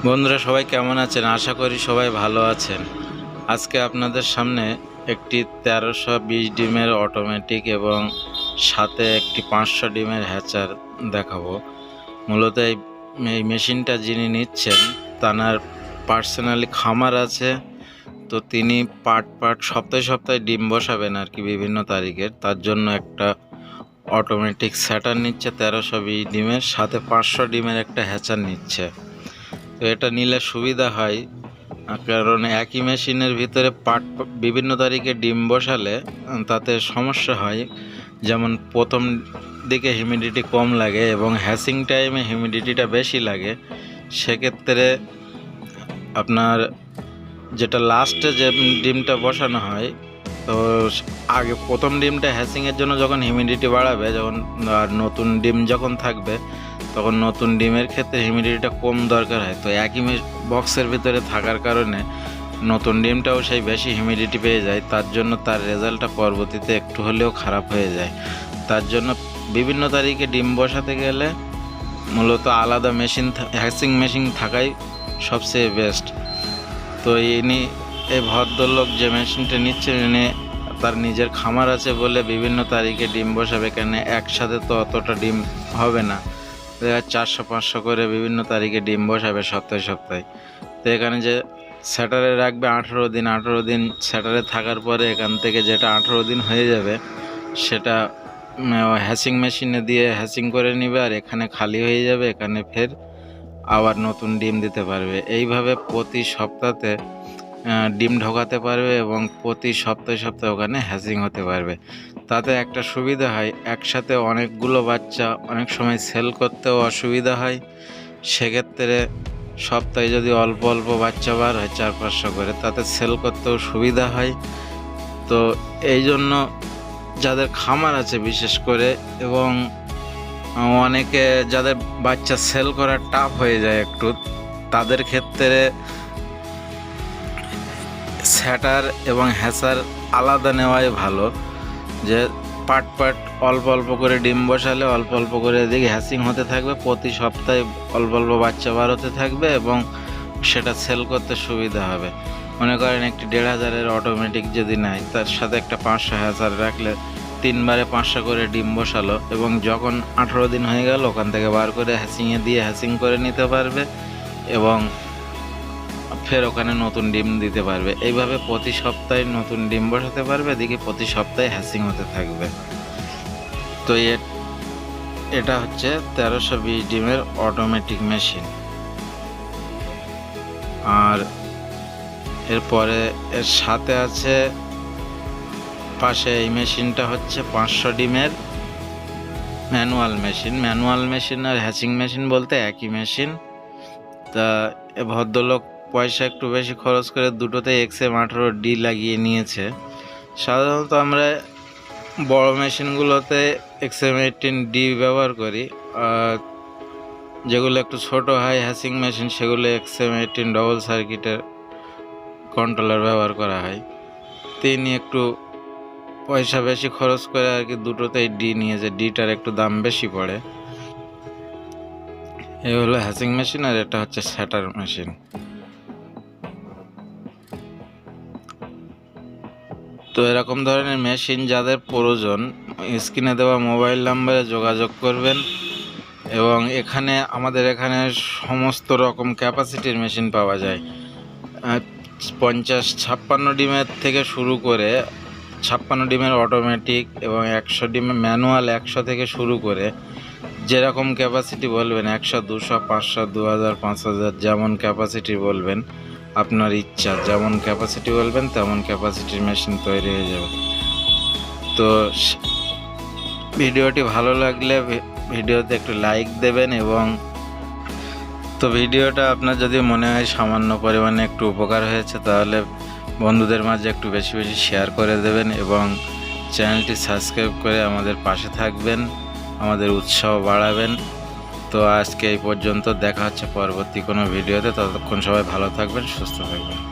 বন্ধুরা সবাই কেমন আছেন? আশা করি সবাই ভালো আছেন। আজকে আপনাদের সামনে একটি 1320 ডিমের অটোমেটিক এবং সাথে একটি 500 ডিমের হ্যাচার দেখাবো। মূলত এই মেশিনটা যিনি নিচ্ছেন তার পার্সোনালি খামার আছে, তো তিনি পার্ট সপ্তাহে সপ্তাহে ডিম বসাবেন আর কি বিভিন্ন তারিখের। তার জন্য একটা অটোমেটিক সেটার নিচ্ছে 1320 ডিমের, সাথে 500 ডিমের একটা হ্যাচার নিচ্ছে। তো এটা নিলে সুবিধা হয়, কারণ একই মেশিনের ভিতরে বিভিন্ন তারিখে ডিম বসালে তাতে সমস্যা হয়। যেমন প্রথম দিকে হিউমিডিটি কম লাগে এবং হ্যাচিং টাইমে হিউমিডিটিটা বেশি লাগে। সেক্ষেত্রে আপনার যেটা লাস্টে যে ডিমটা বসানো হয়, তো আগে প্রথম ডিমটা হ্যাচিংয়ের জন্য যখন হিউমিডিটি বাড়াবে, যখন আর নতুন ডিম যখন থাকবে তখন নতুন ডিমের ক্ষেত্রে হিউমিডিটিটা কম দরকার হয়। তো একই বক্সের ভিতরে থাকার কারণে নতুন ডিমটাও সেই বেশি হিউমিডিটি পেয়ে যায়, তার জন্য তার রেজাল্টটা পরবর্তীতে একটু হলেও খারাপ হয়ে যায়। তার জন্য বিভিন্ন তারিখে ডিম বসাতে গেলে মূলত আলাদা মেশিন, হ্যাচিং মেশিন থাকাই সবচেয়ে বেস্ট। তো এই ভদ্রলোক যে মেশিনটা নিচ্ছে, তার নিজের খামার আছে বলে বিভিন্ন তারিখে ডিম বসাবে, কেন একসাথে তো অতটা ডিম হবে না। 400-500 করে বিভিন্ন তারিখে ডিম বসাবে সপ্তাহে সপ্তাহে। তো এখানে যে স্যাটারে রাখবে 18 দিন, 18 দিন স্যাটারে থাকার পরে এখান থেকে যেটা 18 দিন হয়ে যাবে সেটা হ্যাচিং মেশিনে দিয়ে হ্যাচিং করে নেবে, আর এখানে খালি হয়ে যাবে, এখানে ফের আবার নতুন ডিম দিতে পারবে। এইভাবে প্রতি সপ্তাহে ডিম ঢোকাতে পারবে এবং প্রতি সপ্তাহে ওখানে হ্যাচিং হতে পারবে। তাতে একটা সুবিধা হয়, একসাথে অনেকগুলো বাচ্চা অনেক সময় সেল করতেও অসুবিধা হয়। সেক্ষেত্রে সপ্তাহে যদি অল্প অল্প বাচ্চা বার হয় 400-500 করে, তাতে সেল করতেও সুবিধা হয়। তো এই জন্য যাদের খামার আছে বিশেষ করে, এবং অনেকে যাদের বাচ্চা সেল করা টাফ হয়ে যায় একটু, তাদের ক্ষেত্রে স্যাটার এবং হ্যাচার আলাদা নেওয়াই ভালো। যে পার্ট অল্প অল্প করে ডিম বসালে অল্প অল্প করে এদিকে হ্যাচিং হতে থাকবে, প্রতি সপ্তাহে অল্প অল্প বাচ্চা বার হতে থাকবে এবং সেটা সেল করতে সুবিধা হবে। মনে করেন একটি 1500-এর অটোমেটিক যদি নেয়, তার সাথে একটা 500 হ্যাচার রাখলে 3 বারে 500 করে ডিম বসালো, এবং যখন 18 দিন হয়ে গেল ওখান থেকে বার করে হ্যাচিংয়ে দিয়ে হ্যাচিং করে নিতে পারবে এবং ফের ওখানে নতুন ডিম দিতে পারবে। এইভাবে প্রতি সপ্তাহে নতুন ডিম বসাতে পারবে, এদিকে প্রতি সপ্তাহে হ্যাচিং হতে থাকবে। তো এটা হচ্ছে 1320 ডিমের অটোমেটিক মেশিন। আর এরপরে এর সাথে আছে পাশে এই মেশিনটা হচ্ছে 500 ডিমের ম্যানুয়াল মেশিন আর হ্যাচিং মেশিন বলতে একই মেশিন। তা এ ভদ্রলোক পয়সা একটু বেশি খরচ করে দুটোতে XM18D লাগিয়ে নিয়েছে। সাধারণত আমরা বড় মেশিনগুলোতে XM18D ব্যবহার করি, আর যেগুলো একটু ছোট হয় হ্যাচিং মেশিন সেগুলো XM18 ডবল সার্কিটের কন্ট্রোলার ব্যবহার করা হয়। তিনি একটু পয়সা বেশি খরচ করে আর কি দুটোতেই ডি নিয়েছে, ডিটার একটু দাম বেশি পড়ে। এই হলো হ্যাচিং মেশিন, আর এটা হচ্ছে স্যাটার মেশিন। তো এরকম ধরনের মেশিন যাদের প্রয়োজন, স্ক্রিনে দেওয়া মোবাইল নাম্বারে যোগাযোগ করবেন। এবং আমাদের এখানে সমস্ত রকম ক্যাপাসিটির মেশিন পাওয়া যায়। 50-56 ডিমের থেকে শুরু করে 56 ডিমের অটোমেটিক এবং 100 ডিমের ম্যানুয়াল, 100 থেকে শুরু করে যেরকম ক্যাপাসিটি বলবেন, 100, 200, 500, 2000, 5000 যেমন ক্যাপাসিটি বলবেন, আপনার ইচ্ছা যেমন ক্যাপাসিটি বলবেন তেমন ক্যাপাসিটির মেশিন তৈরি হয়ে যাবে। তো ভিডিওটি ভালো লাগলে ভিডিওতে একটু লাইক দেবেন, এবং তো ভিডিওটা আপনার যদি মনে হয় সামান্য পরিমাণে একটু উপকার হয়েছে, তাহলে বন্ধুদের মাঝে একটু বেশি বেশি শেয়ার করে দেবেন এবং চ্যানেলটি সাবস্ক্রাইব করে আমাদের পাশে থাকবেন, আমাদের উৎসাহ বাড়াবেন। তো আজকে এই পর্যন্ত, দেখা হচ্ছে পরবর্তী কোনো ভিডিওতে। ততক্ষণ সবাই ভালো থাকবেন, সুস্থ থাকবেন।